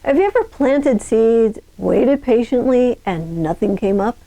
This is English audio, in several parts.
Have you ever planted seeds, waited patiently, and nothing came up?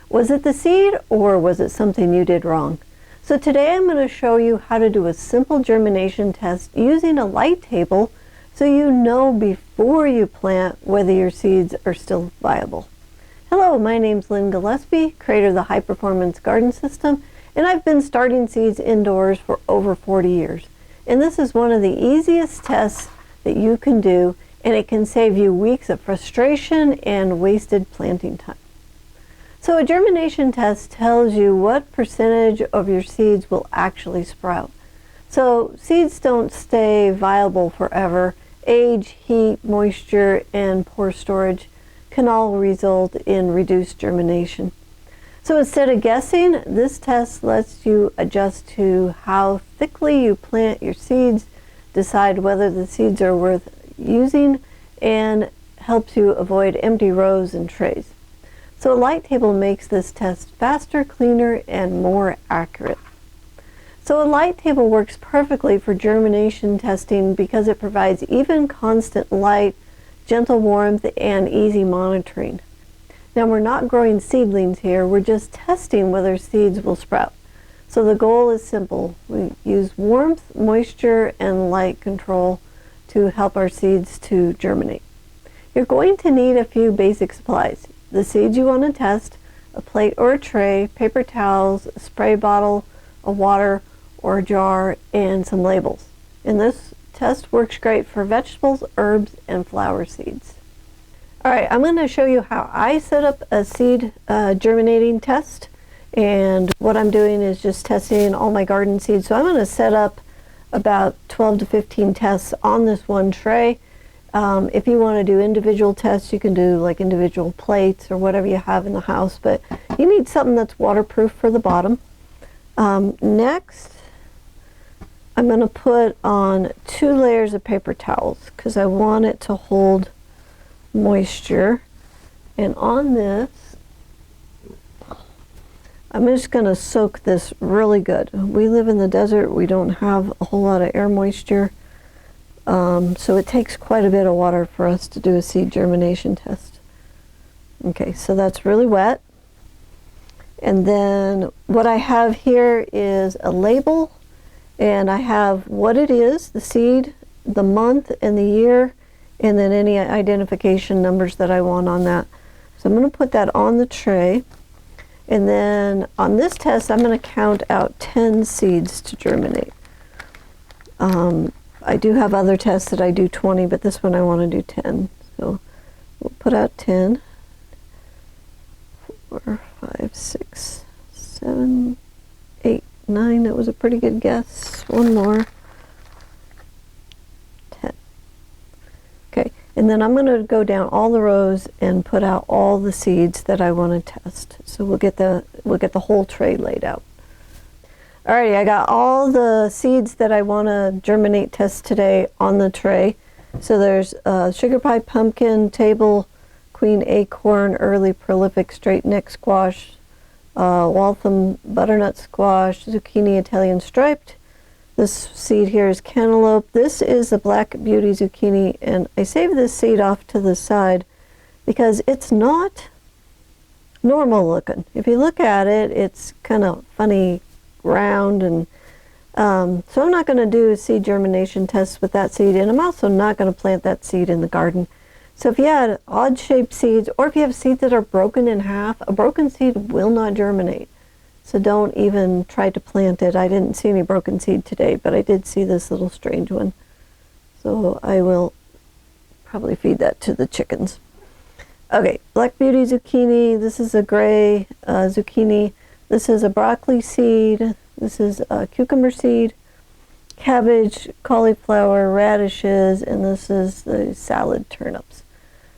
Was it the seed or was it something you did wrong? So today I'm going to show you how to do a simple germination test using a light table so you know before you plant whether your seeds are still viable. Hello, my name's Lynn Gillespie, creator of the High Performance Garden System, and I've been starting seeds indoors for over 40 years. And this is one of the easiest tests that you can do, and it can save you weeks of frustration and wasted planting time. So a germination test tells you what percentage of your seeds will actually sprout. So seeds don't stay viable forever. Age, heat, moisture, and poor storage can all result in reduced germination. So instead of guessing, this test lets you adjust to how thickly you plant your seeds, decide whether the seeds are worth using, and helps you avoid empty rows and trays. So a light table makes this test faster, cleaner, and more accurate. So a light table works perfectly for germination testing because it provides even, constant light, gentle warmth, and easy monitoring. Now we're not growing seedlings here, we're just testing whether seeds will sprout. So the goal is simple. We use warmth, moisture, and light control to help our seeds to germinate. You're going to need a few basic supplies. The seeds you want to test, a plate or a tray, paper towels, a spray bottle, a water or a jar, and some labels. And this test works great for vegetables, herbs, and flower seeds. All right, I'm going to show you how I set up a seed germinating test. And what I'm doing is just testing all my garden seeds. So I'm going to set up about 12 to 15 tests on this one tray. If you want to do individual tests, you can do like individual plates or whatever you have in the house, but you need something that's waterproof for the bottom. Next, I'm going to put on 2 layers of paper towels because I want it to hold moisture. And on this, I'm just going to soak this really good. We live in the desert. We don't have a whole lot of air moisture. So it takes quite a bit of water for us to do a seed germination test. Okay, so that's really wet. And then what I have here is a label, and I have what it is, the seed, the month, and the year, and then any identification numbers that I want on that. So I'm going to put that on the tray. And then on this test, I'm going to count out 10 seeds to germinate. I do have other tests that I do 20, but this one I want to do 10. So we'll put out 10. 4, 5, 6, 7, 8, 9. That was a pretty good guess. One more. 10. Okay, and then I'm going to go down all the rows and put out all the seeds that I want to test. So we'll get the whole tray laid out. Alrighty, I got all the seeds that I want to germinate test today on the tray. So there's sugar pie pumpkin, table queen acorn, early prolific straight neck squash, Waltham butternut squash, zucchini Italian striped. This seed here is cantaloupe. This is the black beauty zucchini, and I saved this seed off to the side because it's not normal looking. If you look at it, it's kind of funny, round, and so I'm not going to do a seed germination test with that seed, and I'm also not going to plant that seed in the garden. So if you had odd shaped seeds, or if you have seeds that are broken in half, a broken seed will not germinate. So don't even try to plant it. I didn't see any broken seed today, but I did see this little strange one. So I will probably feed that to the chickens. Okay, black beauty zucchini. This is a gray zucchini. This is a broccoli seed. This is a cucumber seed, cabbage, cauliflower, radishes, and this is the salad turnips.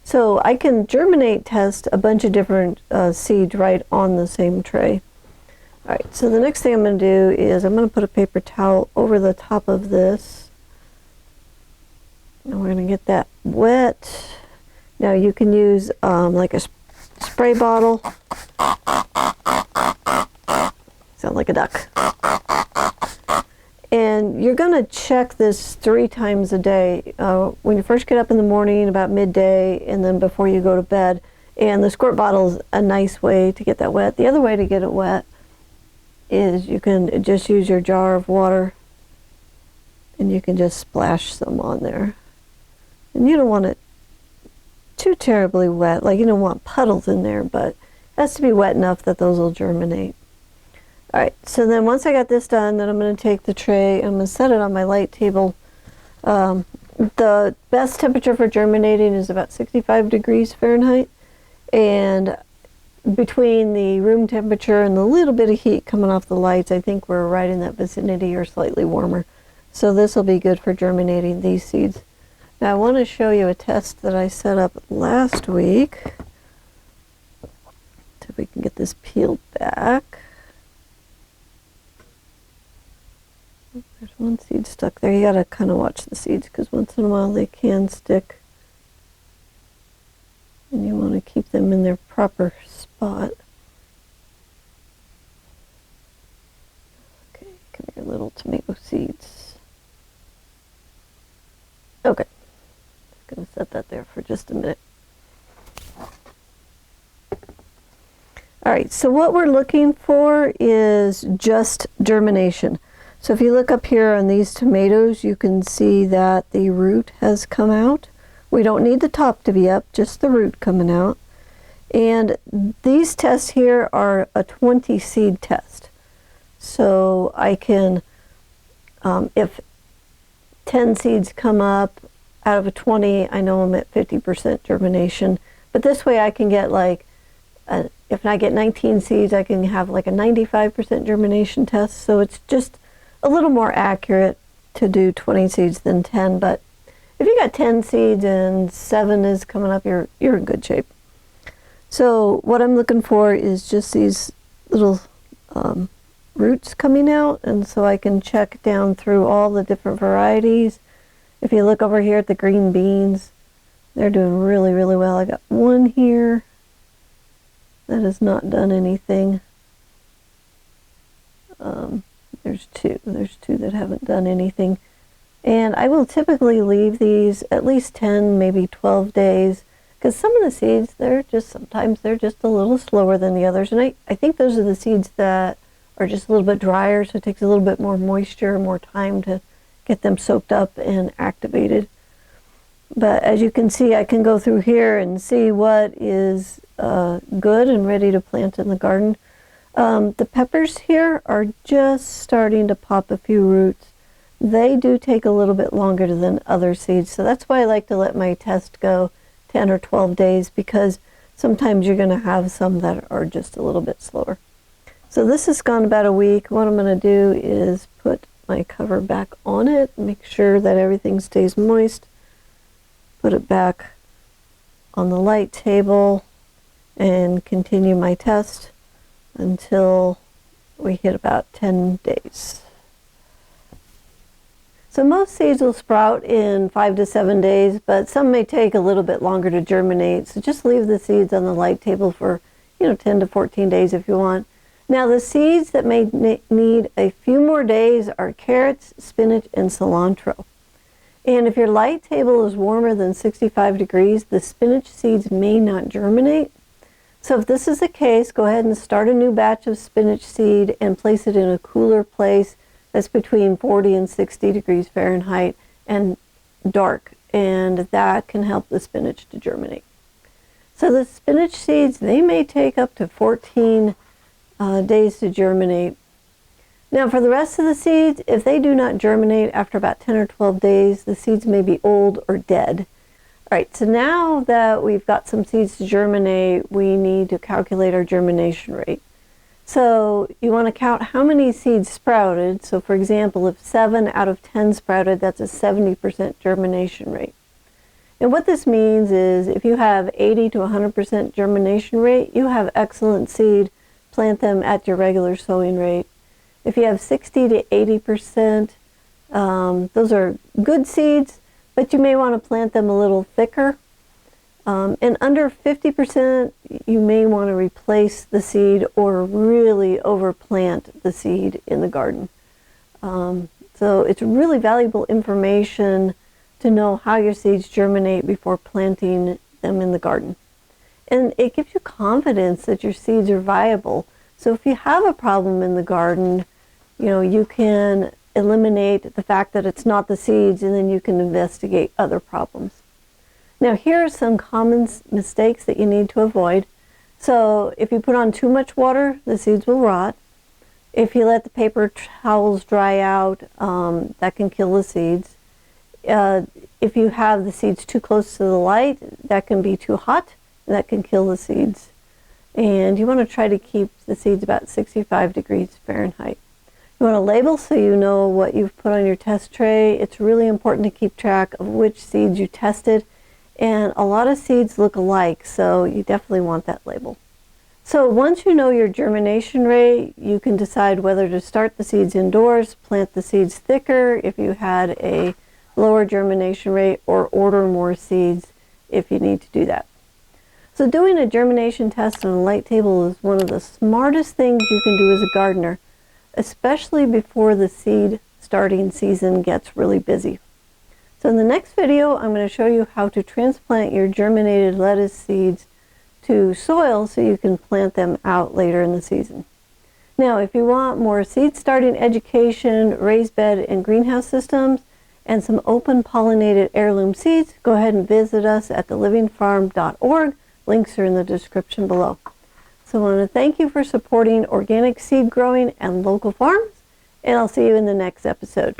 So I can germinate test a bunch of different seeds right on the same tray. All right, so the next thing I'm going to do is I'm going to put a paper towel over the top of this. And we're going to get that wet. Now you can use like a spray bottle. Sound like a duck. And you're going to check this 3 times a day. When you first get up in the morning, about midday, and then before you go to bed. And the squirt bottle is a nice way to get that wet. The other way to get it wet is you can just use your jar of water and you can just splash some on there. And you don't want it too terribly wet, like you don't want puddles in there, but it has to be wet enough that those will germinate. All right, so then once I got this done, then I'm going to take the tray and I'm going to set it on my light table. The best temperature for germinating is about 65 degrees Fahrenheit. And between the room temperature and the little bit of heat coming off the lights, I think we're right in that vicinity or slightly warmer. So this will be good for germinating these seeds. Now I want to show you a test that I set up last week. See if we can get this peeled back. There's one seed stuck there. You got to kind of watch the seeds because once in a while they can stick. And you want to keep them in their proper spot. Okay, come here, little tomato seeds. Okay, I'm going to set that there for just a minute. All right, so what we're looking for is just germination. So if you look up here on these tomatoes, you can see that the root has come out. We don't need the top to be up, just the root coming out. And these tests here are a 20 seed test. So I can, if 10 seeds come up out of a 20, I know I'm at 50% germination. But this way I can get like, if I get 19 seeds, I can have like a 95% germination test. So it's just a little more accurate to do 20 seeds than 10, but if you got 10 seeds and 7 is coming up, you're in good shape. So what I'm looking for is just these little roots coming out, and so I can check down through all the different varieties. If you look over here at the green beans, they're doing really, really well. I got one here that has not done anything. There's two that haven't done anything. And I will typically leave these at least 10, maybe 12 days, because some of the seeds, sometimes they're just a little slower than the others. And I think those are the seeds that are just a little bit drier, so it takes a little bit more moisture, more time to get them soaked up and activated. But as you can see, I can go through here and see what is good and ready to plant in the garden. The peppers here are just starting to pop a few roots. They do take a little bit longer than other seeds, so that's why I like to let my test go 10 or 12 days, because sometimes you're going to have some that are just a little bit slower. So this has gone about a week. What I'm going to do is put my cover back on it, make sure that everything stays moist, put it back on the light table, and continue my test until we hit about 10 days. So most seeds will sprout in 5 to 7 days, but some may take a little bit longer to germinate. So just leave the seeds on the light table for 10 to 14 days if you want. Now the seeds that may need a few more days are carrots, spinach, and cilantro. And if your light table is warmer than 65 degrees, the spinach seeds may not germinate. So if this is the case, go ahead and start a new batch of spinach seed and place it in a cooler place that's between 40 and 60 degrees Fahrenheit and dark, and that can help the spinach to germinate. So the spinach seeds, they may take up to 14 days to germinate. Now for the rest of the seeds, if they do not germinate after about 10 or 12 days, the seeds may be old or dead. All right, so now that we've got some seeds to germinate, we need to calculate our germination rate. So you want to count how many seeds sprouted. So for example, if 7 out of 10 sprouted, that's a 70% germination rate. And what this means is if you have 80 to 100% germination rate, you have excellent seed. Plant them at your regular sowing rate. If you have 60 to 80%, those are good seeds, but you may want to plant them a little thicker. And under 50%, you may want to replace the seed or really overplant the seed in the garden. So it's really valuable information to know how your seeds germinate before planting them in the garden. And it gives you confidence that your seeds are viable. So if you have a problem in the garden, you can eliminate the fact that it's not the seeds, and then you can investigate other problems. Now here are some common mistakes that you need to avoid. So if you put on too much water, the seeds will rot. If you let the paper towels dry out, that can kill the seeds. If you have the seeds too close to the light, that can be too hot, and that can kill the seeds. And you want to try to keep the seeds about 65 degrees Fahrenheit. You want to label so you know what you've put on your test tray. It's really important to keep track of which seeds you tested. And a lot of seeds look alike, so you definitely want that label. So once you know your germination rate, you can decide whether to start the seeds indoors, plant the seeds thicker if you had a lower germination rate, or order more seeds if you need to do that. So doing a germination test on a light table is one of the smartest things you can do as a gardener, especially before the seed starting season gets really busy. So in the next video, I'm going to show you how to transplant your germinated lettuce seeds to soil so you can plant them out later in the season. Now, if you want more seed starting education, raised bed and greenhouse systems, and some open pollinated heirloom seeds, go ahead and visit us at thelivingfarm.org. Links are in the description below. So I want to thank you for supporting organic seed growing and local farms, and I'll see you in the next episode.